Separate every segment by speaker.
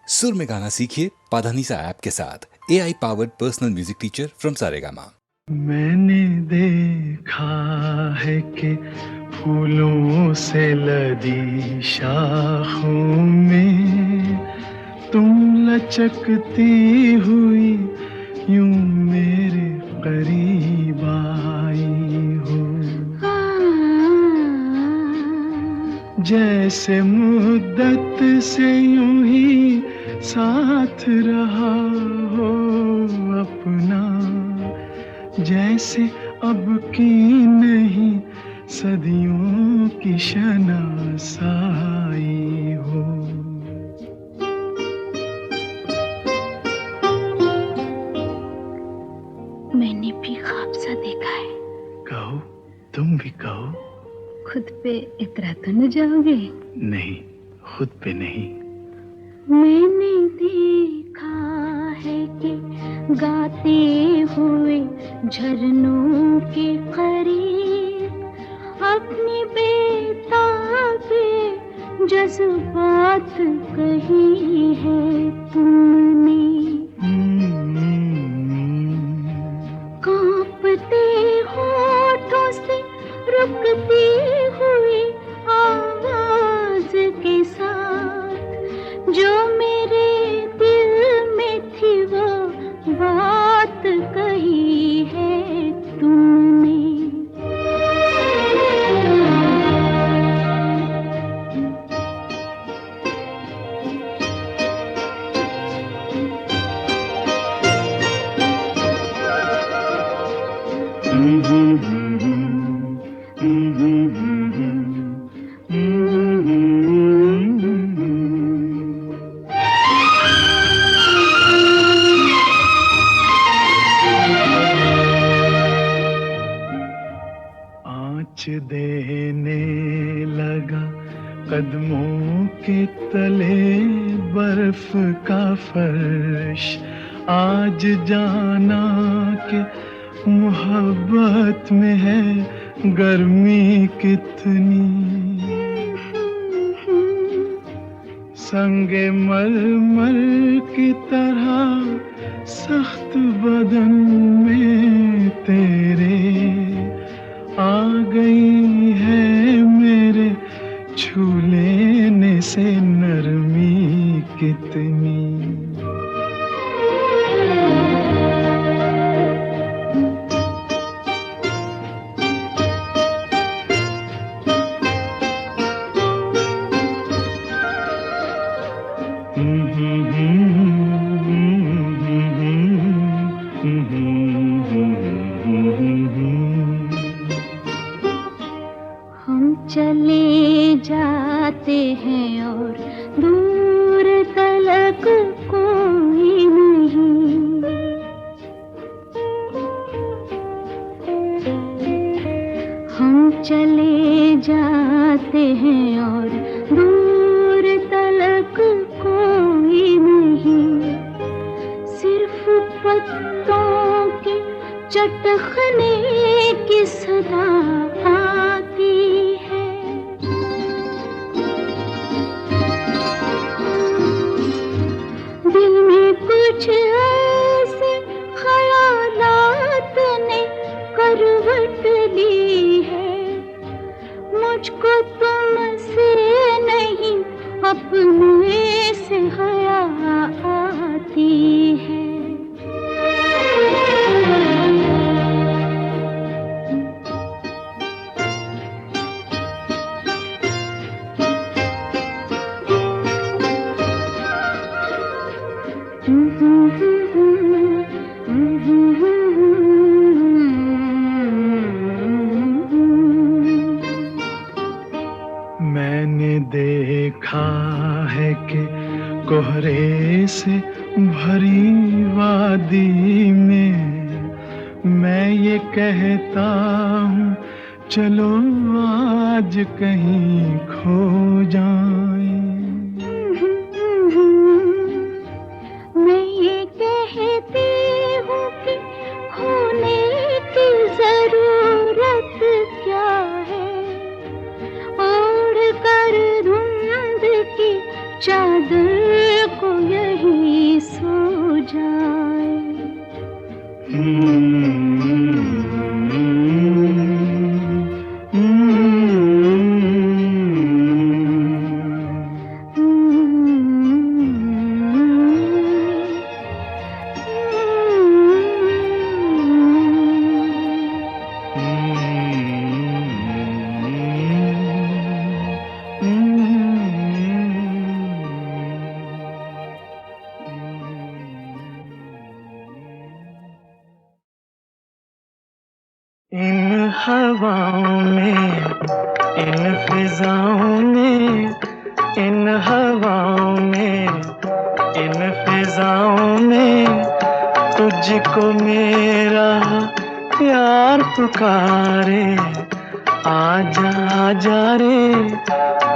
Speaker 1: सुर में गाना सीखिए पाधानीसा ऐप के साथ। AI powered personal music teacher from Saregama.
Speaker 2: मैंने देखा है कि फूलों से लदी शाखों में तुम लचकती हुई यूं मेरे करीब आई हो, जैसे मुद्दत से यूं ही साथ रहा हो अपना, जैसे अब की नहीं सदियों की शनासाई हो।
Speaker 3: मैंने भी ख्वाब सा देखा है।
Speaker 2: कहो, तुम भी कहो।
Speaker 3: खुद पे इतरा तो न जाओगे?
Speaker 2: नहीं, खुद पे नहीं।
Speaker 3: मैंने देखा है कि गाते हुए झरनों के करीब अपनी बेताबी जज्बात कही है तुमने। कांपते होठों से रुकती हुई आवाज के साथ जो मेरे दिल में थी वो बात कही है तुमने।
Speaker 2: देने लगा कदमों के तले बर्फ का फर्श, आज जाना कि मोहब्बत में है गर्मी कितनी। संगे मरमर की तरह सख्त बदन में तेरे आ गई है मेरे छू लेने से नरमी कितनी।
Speaker 3: चले जाते हैं और दूर तलक कोई नहीं, हम चले जाते हैं और दूर तलक कोई नहीं, सिर्फ पत्तों के चटखने की सदा आती है। दिल में कुछ ऐसे ख्यालात ने करवट ली है, मुझको तुमसे नहीं अपने से हया आती है।
Speaker 2: मैंने देखा है कि कोहरे से भरी वादी में मैं ये कहता हूँ चलो आज कहीं खो जाएं।
Speaker 3: मैं ये कहती हूँ कि खोने की जरूरत क्या है, ओढ़ कर धुंध की चादर को ये
Speaker 2: इन हवाओं में, इन फिजाओं में, इन हवाओं में, इन फिजाओं में तुझको मेरा प्यार पुकारे। आजा आजा रे,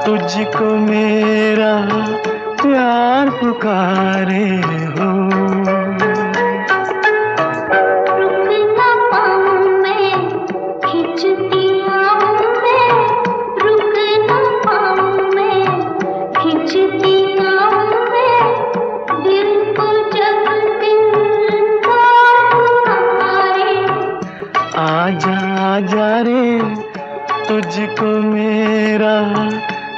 Speaker 2: तुझको मेरा प्यार पुकारे हो। आजा आजा रे, तुझको मेरा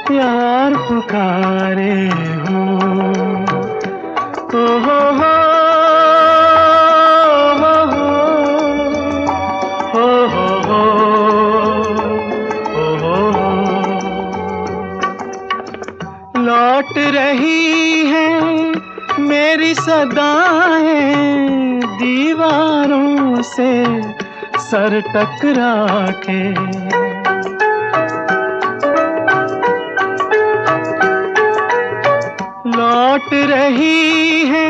Speaker 2: प्यार पुकारे हो। ओ हो हो हो हो हो हो। लौट रही है मेरी सदाएं दीवारों से सर टकरा के। लौट रही है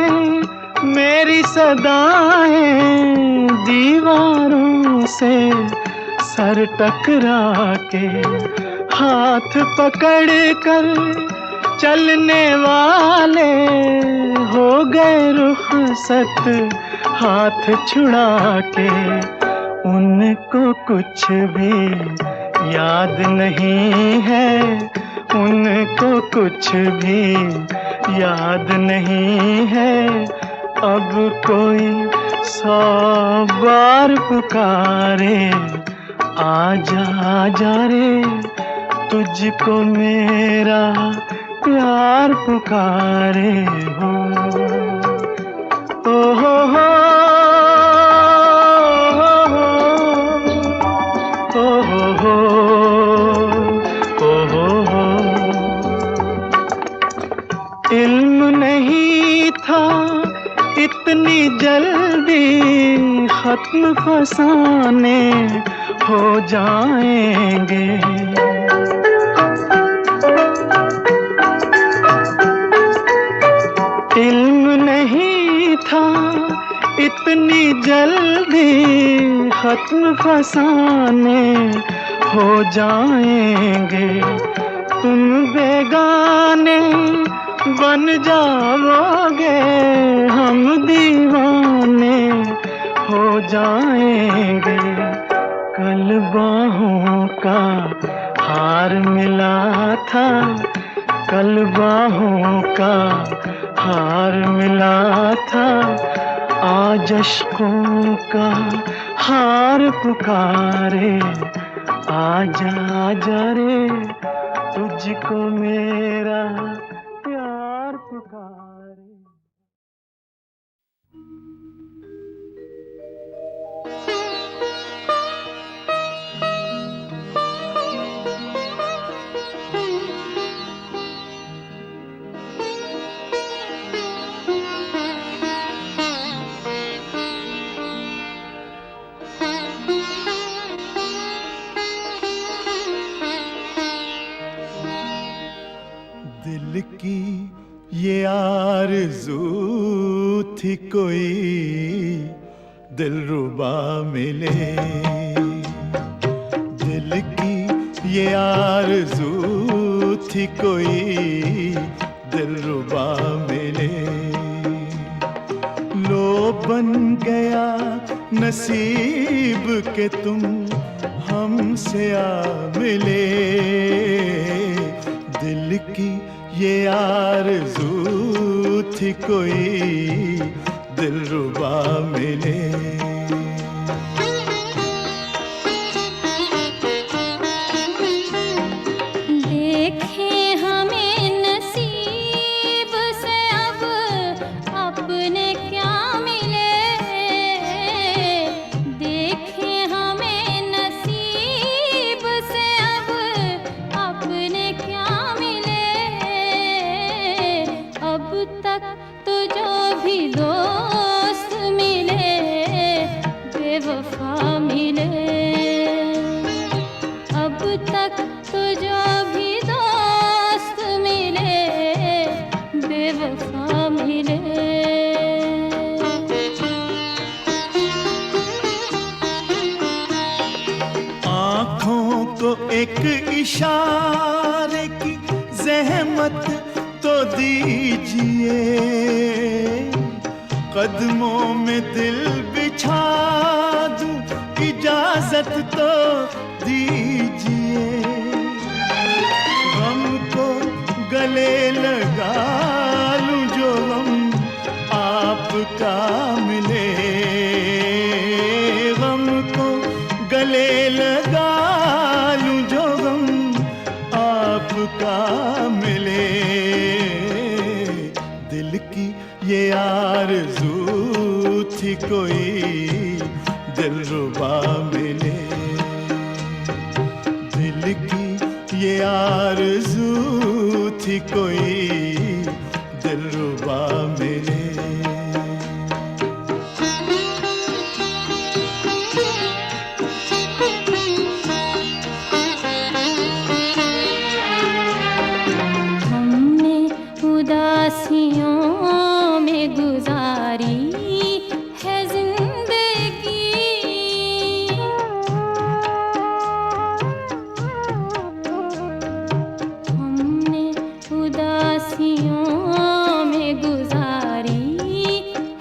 Speaker 2: मेरी सदाएं दीवारों से सर टकरा के। हाथ पकड़ कर चलने वाले हो गए रुखसत हाथ छुड़ा के। उनको कुछ भी याद नहीं है, उनको कुछ भी याद नहीं है। अब कोई 100 बार पुकारे। आजा आजा रे, तुझको मेरा प्यार पुकारे हो। ओ हो हो इल्म नहीं था इतनी जल्दी खत्म फसाने हो जाएंगे। इल्म नहीं था इतनी जल्दी खत्म फसाने हो जाएंगे। तुम बेगाने बन जाओगे, हम दीवाने हो जाएंगे। कल बाहों का हार मिला था, कल बाहों का हार मिला था। आज अश्कों का हार पुकारे। आजा आजा रे, तुझको मेरा प्यार पुकारे। दिल की ये आरज़ू थी कोई दिलरुबा मिले। दिल की ये आरज़ू थी कोई दिलरुबा मिले। लो बन गया नसीब के तुम हमसे आ मिले। दिल की ये आरज़ू थी कोई दिलरुबा मिले।
Speaker 3: देखें हमें नसीब से अब अपने क्या मिले। देखें हमें नसीब से अब अपने क्या मिले। अब तक तो जो भी दोस्त मिले बेवफा मिले। मिले।
Speaker 2: आँखों को एक इशारे की ज़हमत तो दीजिए, कदमों में दिल बिछा दूं इजाजत तो दीजिए, गम को गले लगा लूं जो गम आपका मिले, गम को गले लगा लूं जो गम आपका मिले, दिल की ये आरज़ू थी कोई दिलरुबा मिले, दिल की ये आरज़ू थी कोई दिलरुबा मिले।
Speaker 3: हमने उदासियों में गुजारी है जिंदगी, हमने उदासियों में गुजारी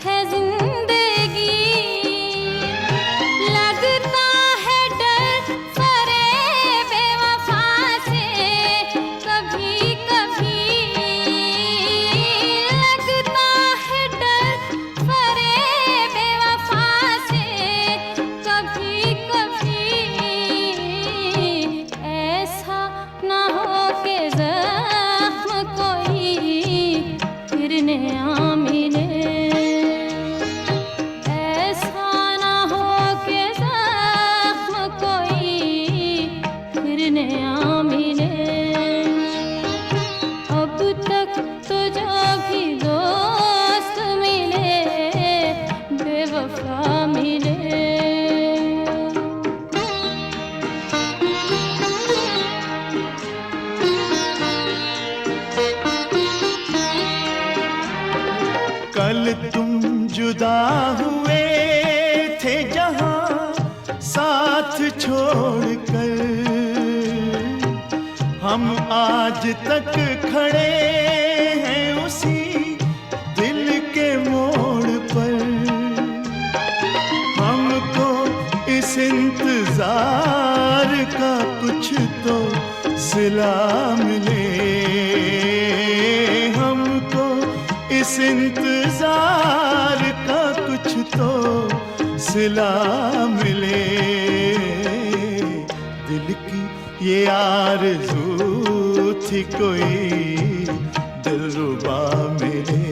Speaker 3: है जिंदगी, लगता है डर फरेब बेवफा से कभी कभी, लगता है डर फरेब बेवफा से कभी कभी, ऐसा ना हो के ज़ख्म कोई फिर नया मिले, ऐसा ना हो के ज़ख्म कोई फिर नया मिले। अब तक तो जो भी दोस्त मिले बेवफा मिले।
Speaker 2: कल तुम जुदा हुए थे जहां साथ छोड़कर, हम आज तक खड़े हैं उसी दिल के मोड़ पर, हमको इस इंतजार का कुछ तो सिला मिले, हमको इस इंतजार का कुछ तो सिला मिले, दिल की ये आरज़ू थी कोई दिलरुबा मिले,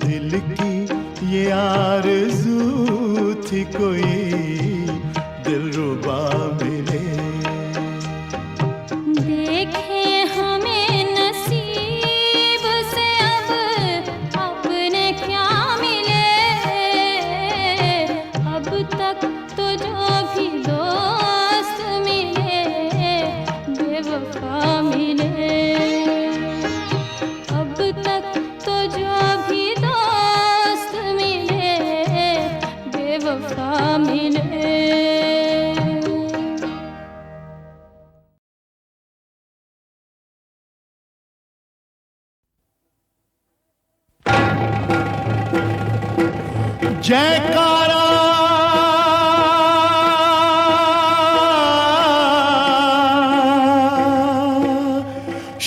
Speaker 2: दिल की ये आरज़ू थी कोई दिलरुबा मिले।
Speaker 3: देखे हमें नसीब से अब अपने क्या मिले, अब तक तो जो भी दोस्त मिले बेवफा मिले, अब तक तो जो भी दोस्त मिले बेवफा मिले।
Speaker 2: जयकारा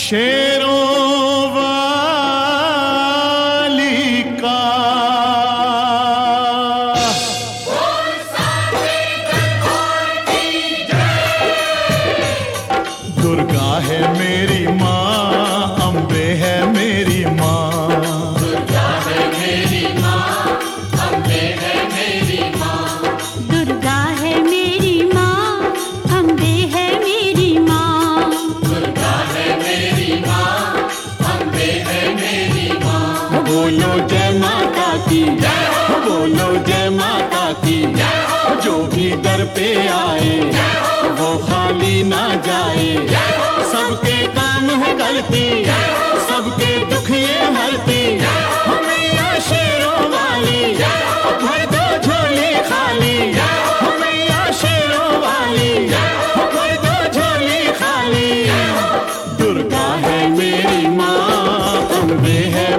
Speaker 2: शेरों वाली का, दुर्गा है मेरी माँ, अम्बे है मेरी माँ,
Speaker 3: दुर्गा है मेरी माँ, अम्बे है मेरी माँ, दुर्गा है मेरी माँ, अम्बे है मेरी माँ, दुर्गा है मेरी माँ, अम्बे है मेरी माँ।
Speaker 2: बोलो जय माता की, बोलो जय माता की, जो भी दर पे आए वो खाली ना जाए, सबके काम है करती, सबके दुख ये हरती,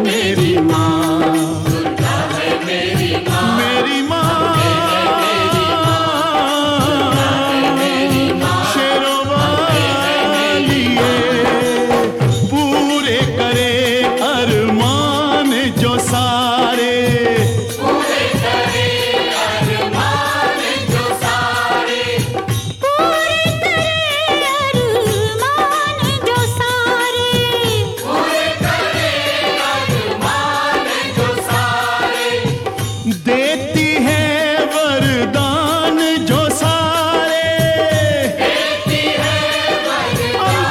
Speaker 2: मेरी माँ, दुर्गा है मेरी माँ, मेरी माँ, शेरों वाली ये पूरे करे अरमान जो सारे, पूरे करे अरमान जो सारे,
Speaker 3: पूरे करे अरमान जो सारे,
Speaker 2: पूरे करे अरमान जो सारे, देती है वरदान जो सारे, देती है वरदान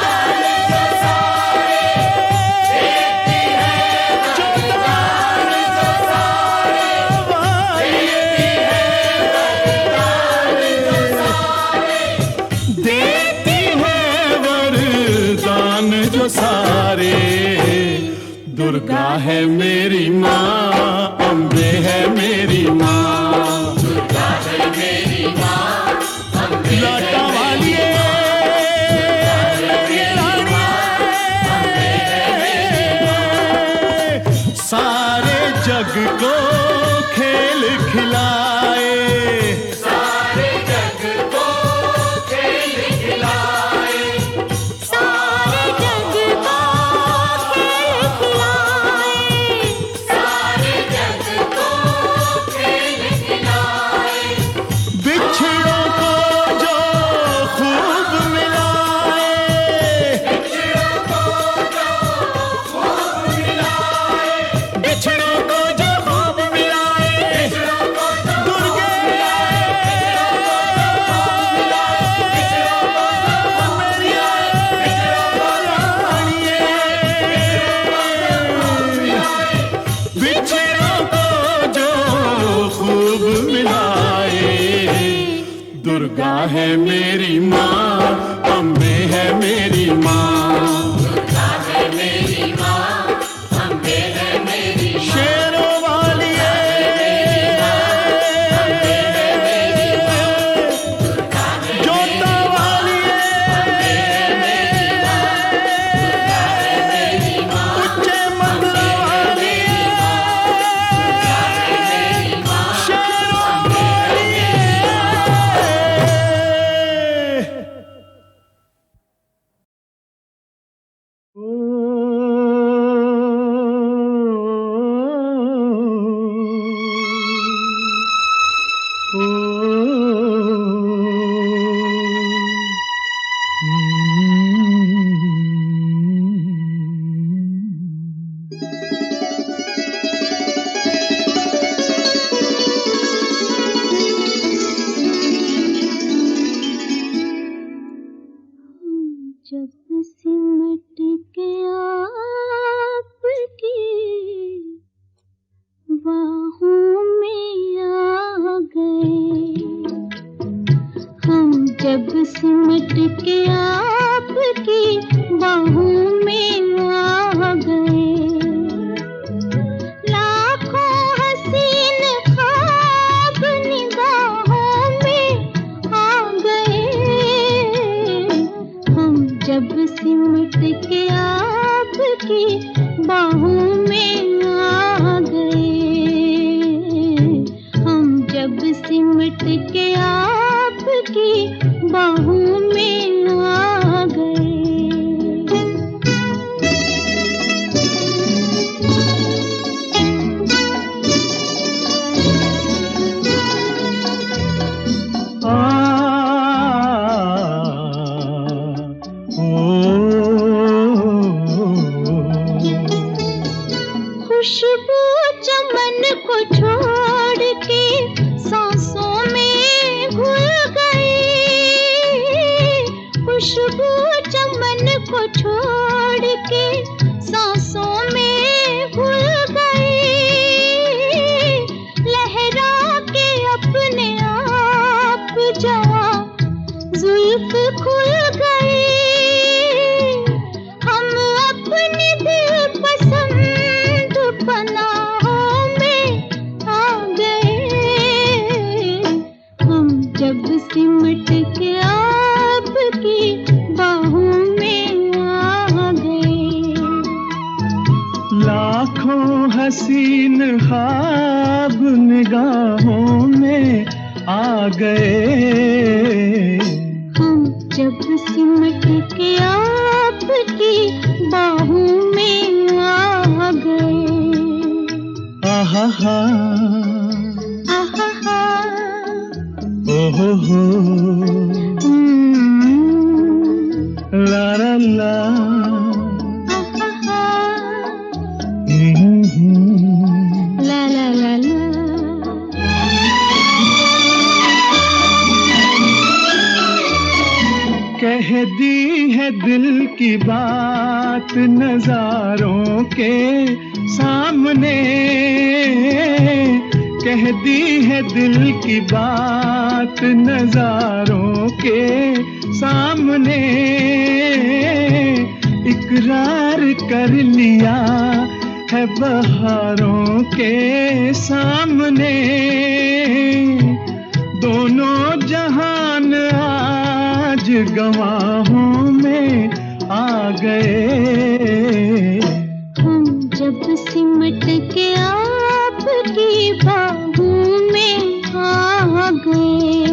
Speaker 2: जो सारे, देती है वरदान जो सारे, देती है वरदान जो सारे। दुर्गा है मेरी माँ, अम्बे है मेरी माँ, दुर्गा है मेरी माँ, अम्बे लाटा वाली सारे जग को खेल खिलाए, सारे जग को खेल खिलाए,
Speaker 3: सारे जग को खेल खिलाए,
Speaker 2: सारे जग को खेल खिलाए, बिछड़ों को जो खूब मिलाए, बिछड़ों को जो खूब मिलाए, बिछड़ों को जो खूब मिलाए, बिछड़ों को जो दुर्गे बिछड़ों को जो खूब मिलाए। दुर्गा है मेरी माँ, अम्बे है मेरी माँ, दुर्गा है मेरी माँ, अम्बे है मेरी माँ, शेरों वाली जोता वाली उच्चे मंत्र वाली शेरों वाली।
Speaker 3: जब सिमट के आपकी बाहों में आ गए, हम जब सिमट के आपकी बाहों में आ गए, लाखों हसीन ख्वाब निगाहों में आ गए, हम जब सिमट के आपकी बाहों में आ गए, हम जब सिमट के आपकी बाहों में आ गए। खुशबू चमन को छोड़ के सांसों में घुल गई, खुशबू चमन को छोड़ के सांसों में घुल गई, लहरा के अपने आप जवां जुल्फ खुल गई, हम अपने दिल पसंद पनाहों में आ
Speaker 4: हसीन ख्वाब निगाहों में आ गए।
Speaker 3: हम जब सिमट के आपकी बाहों में आ गए।
Speaker 4: आहा हा,
Speaker 3: आहा हा,
Speaker 4: ओहो हो, ला ला ला,
Speaker 3: आहा हा,
Speaker 4: हम्म।
Speaker 3: ला ला ला ला।
Speaker 4: कह दी है दिल की बात नजारों के सामने, कह दी है दिल की बात नजारों के सामने, इकरार कर लिया है बहारों के सामने। दोनों जहान आज गवाहों में आ गए।
Speaker 3: हम जब सिमट के आपकी बाहों में आ गए।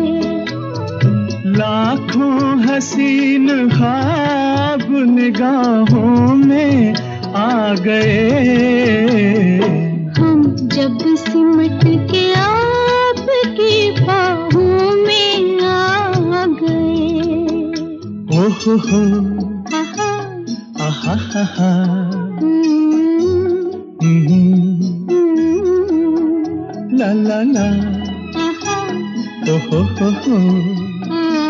Speaker 4: लाखों हसीन ख्वाब निगाहों में आ गए।
Speaker 3: हम जब सिमट के आपकी बाहों में आ गए।
Speaker 4: ओहो हो,
Speaker 3: आहा,
Speaker 4: आहा हा हा,
Speaker 3: हम्म,
Speaker 4: ला ला ला,
Speaker 3: आहा,
Speaker 4: ओहो हो,
Speaker 3: आ, आ।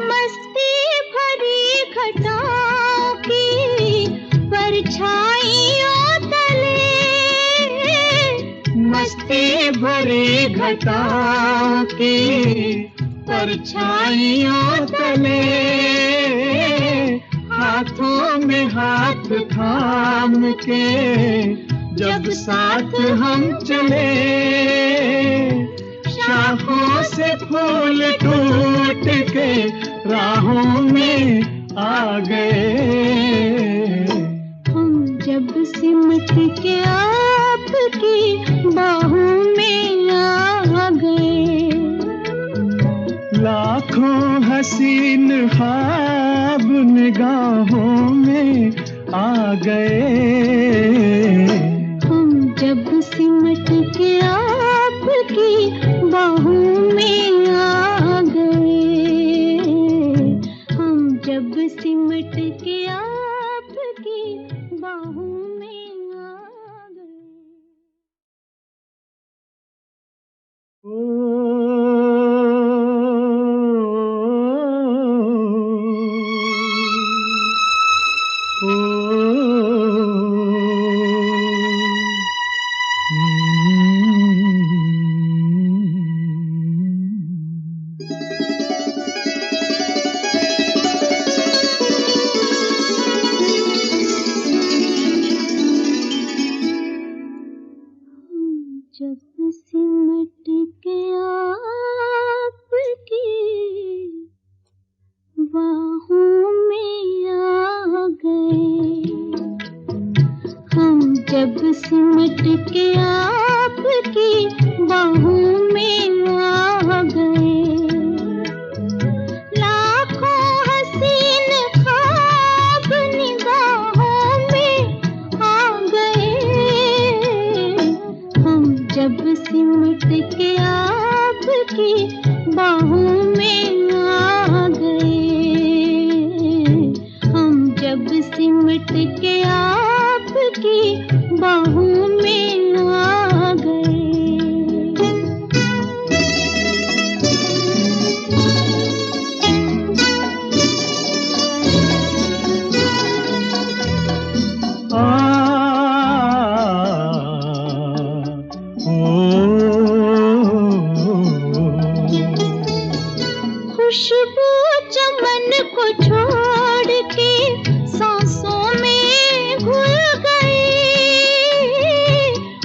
Speaker 3: मस्ती भरी घटाओं की परछाइयों तले,
Speaker 4: मस्ती भरी घटाओं की परछाइयों तले, हाथों में हाथ थाम के जब साथ हम चले, शाखों से फूल टूट के राहों में आ गए।
Speaker 3: हम जब सिमट के आपकी बाहों में आ गए।
Speaker 4: लाखों हसीन ख्वाब निगाहों में आ गए।
Speaker 3: हम जब सिमट के आपकी बाहों में आ गए। हम जब सिमट के आपकी बाहों में आ गए। जब सिमट के आपकी बाहों में आ गए। हम जब सिमट के आपकी बाहों में आ गए। लाखों हसीन ख्वाब निगाहों में आ गए। हम जब सिमट के आपकी बाहों में आ गए। हम जब सिमट के आपकी बाहों में आ गए। खुशबू चमन को छोड़ के सांसों में घुल गई।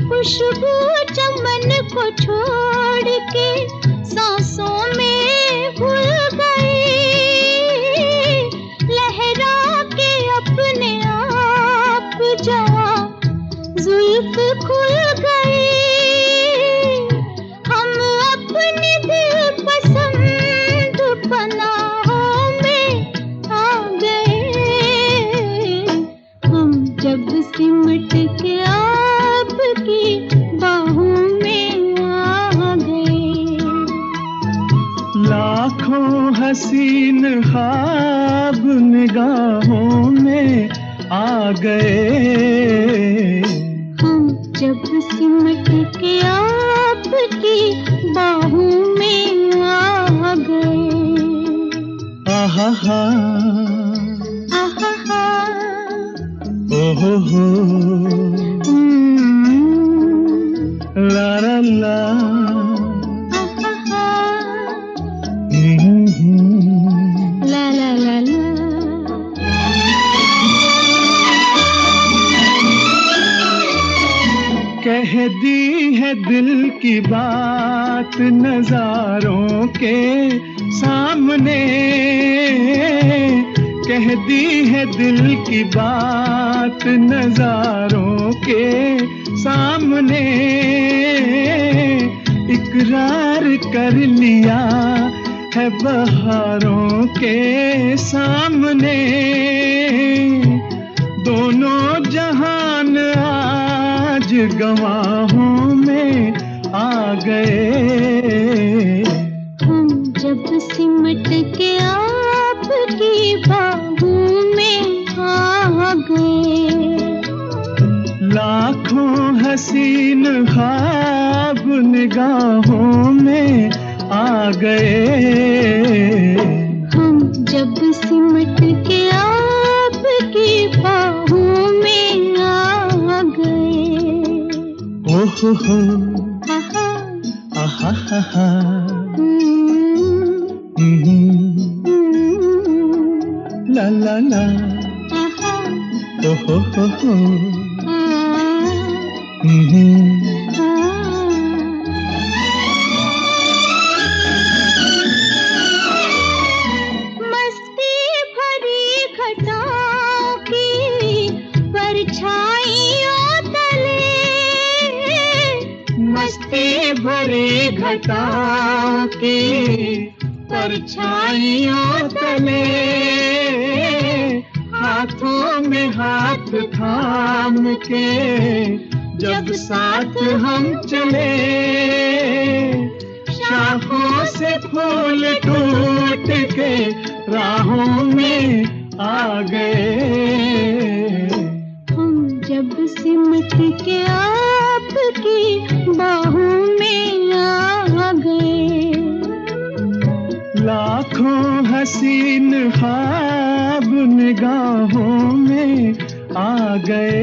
Speaker 3: खुशबू चमन को छोड़ के सांसों में घुल गई।
Speaker 4: लाखों हसीन ख्वाब निगाहों में आ गए।
Speaker 3: हम जब सिमट के आपकी बाहों में आ गए।
Speaker 4: आहा हा,
Speaker 3: आहा हा,
Speaker 4: ओहो हो, ला ला ला,
Speaker 3: आहा हा,
Speaker 4: हम्म।
Speaker 3: ला ला ला ला।
Speaker 4: कह दी है दिल की बात नजारों के सामने, कह दी है दिल की बात नजारों के सामने, इकरार कर लिया है बहारों के सामने। दोनों जहान आज गवाहों में आ गए।
Speaker 3: हम जब सिमट के आपकी बाहों में आ गए।
Speaker 4: लाखों हसीन ख्वाब निगाहों में आ गए।
Speaker 3: हम जब सिमट के आपकी बाहों में आ गए।
Speaker 4: ओहो हो,
Speaker 3: आहा,
Speaker 4: आहा हा हा,
Speaker 3: हम्म,
Speaker 4: ला ला ला,
Speaker 3: आहा,
Speaker 4: ओहो हो,
Speaker 3: आ, मस्ती भरी घटाओं की परछाइयों तले,
Speaker 4: मस्ती भरी घटाओं की परछाइयों तले, हाथों में हाथ थाम के जब साथ हम चले, शाखों से फूल टूट के राहों में आ गए।
Speaker 3: हम जब सिमट के आपकी बाहों में आ गए।
Speaker 4: लाखों हसीन ख्वाब निगाहों में आ गए।